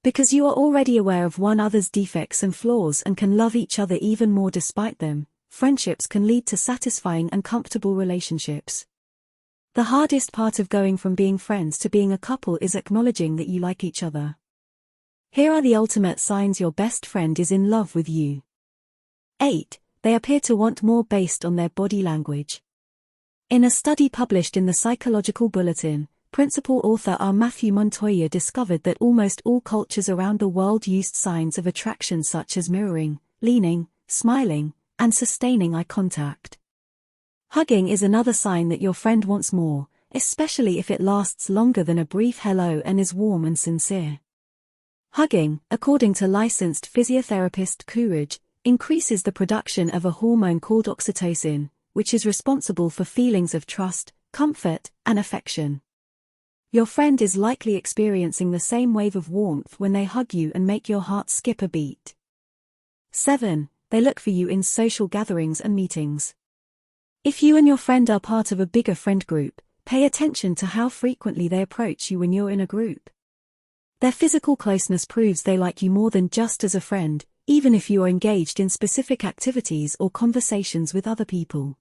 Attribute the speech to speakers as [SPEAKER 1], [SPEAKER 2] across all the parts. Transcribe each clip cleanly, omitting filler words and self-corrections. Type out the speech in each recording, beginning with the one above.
[SPEAKER 1] Because you are already aware of one another's defects and flaws and can love each other even more despite them, friendships can lead to satisfying and comfortable relationships. The hardest part of going from being friends to being a couple is acknowledging that you like each other. Here are the ultimate signs your best friend is in love with you. 8. They appear to want more based on their body language. In a study published in the Psychological Bulletin, principal author R. Matthew Montoya discovered that almost all cultures around the world used signs of attraction such as mirroring, leaning, smiling, and sustaining eye contact. Hugging is another sign that your friend wants more, especially if it lasts longer than a brief hello and is warm and sincere. Hugging, according to licensed physiotherapist Courage, increases the production of a hormone called oxytocin, which is responsible for feelings of trust, comfort, and affection. Your friend is likely experiencing the same wave of warmth when they hug you and make your heart skip a beat. 7. They look for you in social gatherings and meetings. If you and your friend are part of a bigger friend group, pay attention to how frequently they approach you when you're in a group. Their physical closeness proves they like you more than just as a friend, even if you are engaged in specific activities or conversations with other people.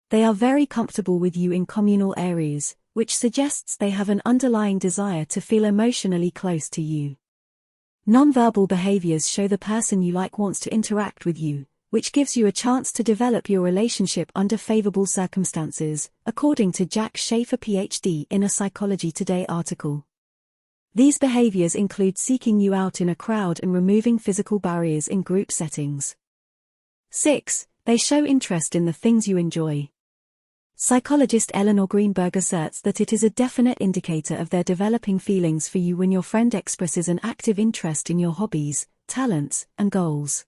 [SPEAKER 1] They are very comfortable with you in communal areas, which suggests they have an underlying desire to feel emotionally close to you. Nonverbal behaviors show the person you like wants to interact with you, which gives you a chance to develop your relationship under favorable circumstances, according to Jack Schaefer PhD in a Psychology Today article. These behaviors include seeking you out in a crowd and removing physical barriers in group settings. 6. They show interest in the things you enjoy. Psychologist Eleanor Greenberg asserts that it is a definite indicator of their developing feelings for you when your friend expresses an active interest in your hobbies, talents, and goals.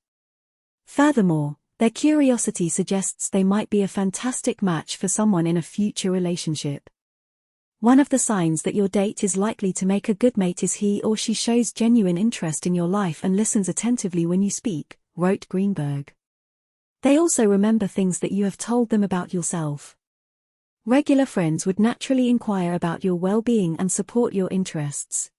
[SPEAKER 1] Furthermore, their curiosity suggests they might be a fantastic match for someone in a future relationship. One of the signs that your date is likely to make a good mate is he or she shows genuine interest in your life and listens attentively when you speak, wrote Greenberg. They also remember things that you have told them about yourself. Regular friends would naturally inquire about your well-being and support your interests.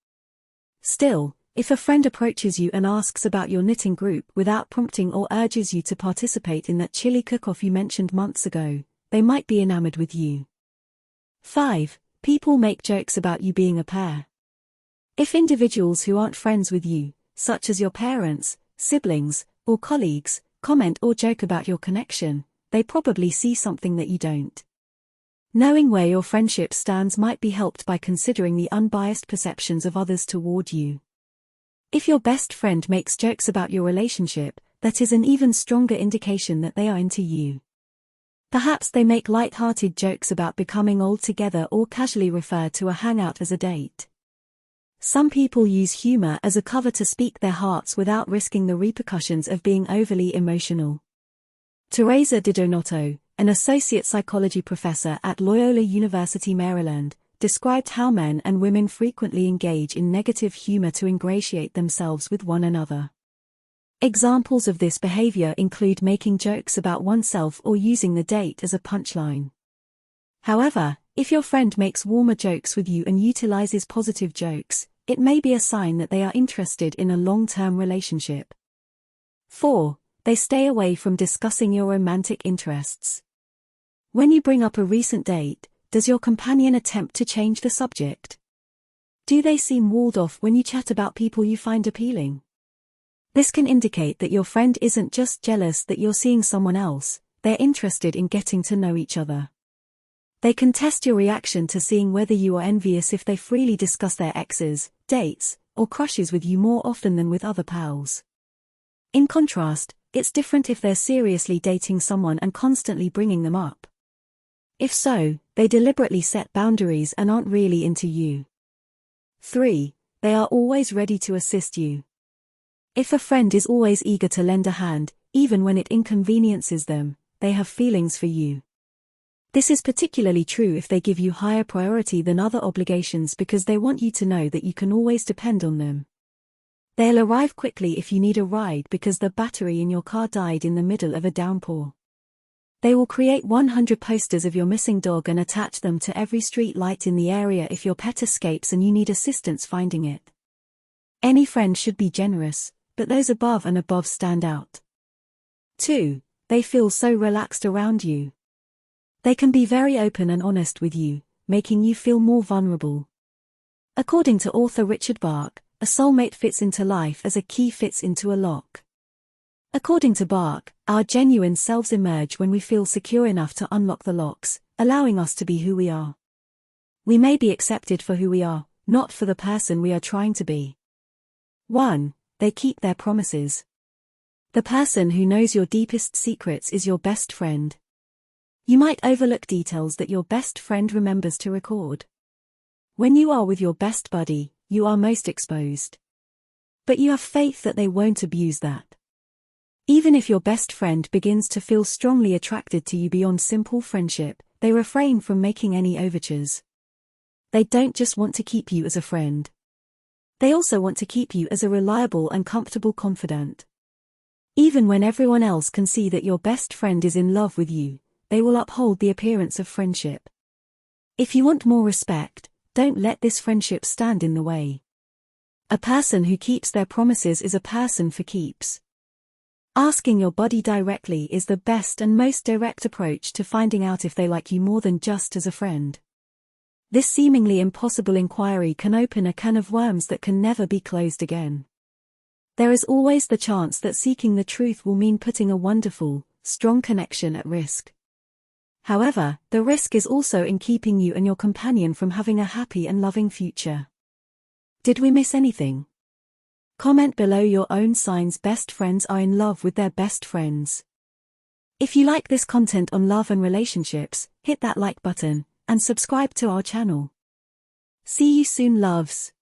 [SPEAKER 1] Still, if a friend approaches you and asks about your knitting group without prompting or urges you to participate in that chili cook-off you mentioned months ago, they might be enamored with you. 5. People make jokes about you being a pair. If individuals who aren't friends with you, such as your parents, siblings, or colleagues, comment or joke about your connection, they probably see something that you don't. Knowing where your friendship stands might be helped by considering the unbiased perceptions of others toward you. If your best friend makes jokes about your relationship, that is an even stronger indication that they are into you. Perhaps they make light-hearted jokes about becoming old together or casually refer to a hangout as a date. Some people use humor as a cover to speak their hearts without risking the repercussions of being overly emotional. Teresa Di Donato, an associate psychology professor at Loyola University, Maryland, described how men and women frequently engage in negative humor to ingratiate themselves with one another. Examples of this behavior include making jokes about oneself or using the date as a punchline. However, if your friend makes warmer jokes with you and utilizes positive jokes, it may be a sign that they are interested in a long-term relationship. 4. They stay away from discussing your romantic interests. When you bring up a recent date, does your companion attempt to change the subject? Do they seem walled off when you chat about people you find appealing? This can indicate that your friend isn't just jealous that you're seeing someone else, they're interested in getting to know each other. They can test your reaction to seeing whether you are envious if they freely discuss their exes, dates, or crushes with you more often than with other pals. In contrast, it's different if they're seriously dating someone and constantly bringing them up. If so, they deliberately set boundaries and aren't really into you. 3. They are always ready to assist you. If a friend is always eager to lend a hand, even when it inconveniences them, they have feelings for you. This is particularly true if they give you higher priority than other obligations because they want you to know that you can always depend on them. They'll arrive quickly if you need a ride because the battery in your car died in the middle of a downpour. They will create 100 posters of your missing dog and attach them to every street light in the area if your pet escapes and you need assistance finding it. Any friend should be generous, but those above and above stand out. 2. They feel so relaxed around you. They can be very open and honest with you, making you feel more vulnerable. According to author Richard Bach, a soulmate fits into life as a key fits into a lock. According to Bach, our genuine selves emerge when we feel secure enough to unlock the locks, allowing us to be who we are. We may be accepted for who we are, not for the person we are trying to be. 1. They keep their promises. The person who knows your deepest secrets is your best friend. You might overlook details that your best friend remembers to record. When you are with your best buddy, you are most exposed. But you have faith that they won't abuse that. Even if your best friend begins to feel strongly attracted to you beyond simple friendship, they refrain from making any overtures. They don't just want to keep you as a friend. They also want to keep you as a reliable and comfortable confidant. Even when everyone else can see that your best friend is in love with you, they will uphold the appearance of friendship. If you want more respect, don't let this friendship stand in the way. A person who keeps their promises is a person for keeps. Asking your buddy directly is the best and most direct approach to finding out if they like you more than just as a friend. This seemingly impossible inquiry can open a can of worms that can never be closed again. There is always the chance that seeking the truth will mean putting a wonderful, strong connection at risk. However, the risk is also in keeping you and your companion from having a happy and loving future. Did we miss anything? Comment below your own signs best friends are in love with their best friends. If you like this content on love and relationships, hit that like button, and subscribe to our channel. See you soon, loves.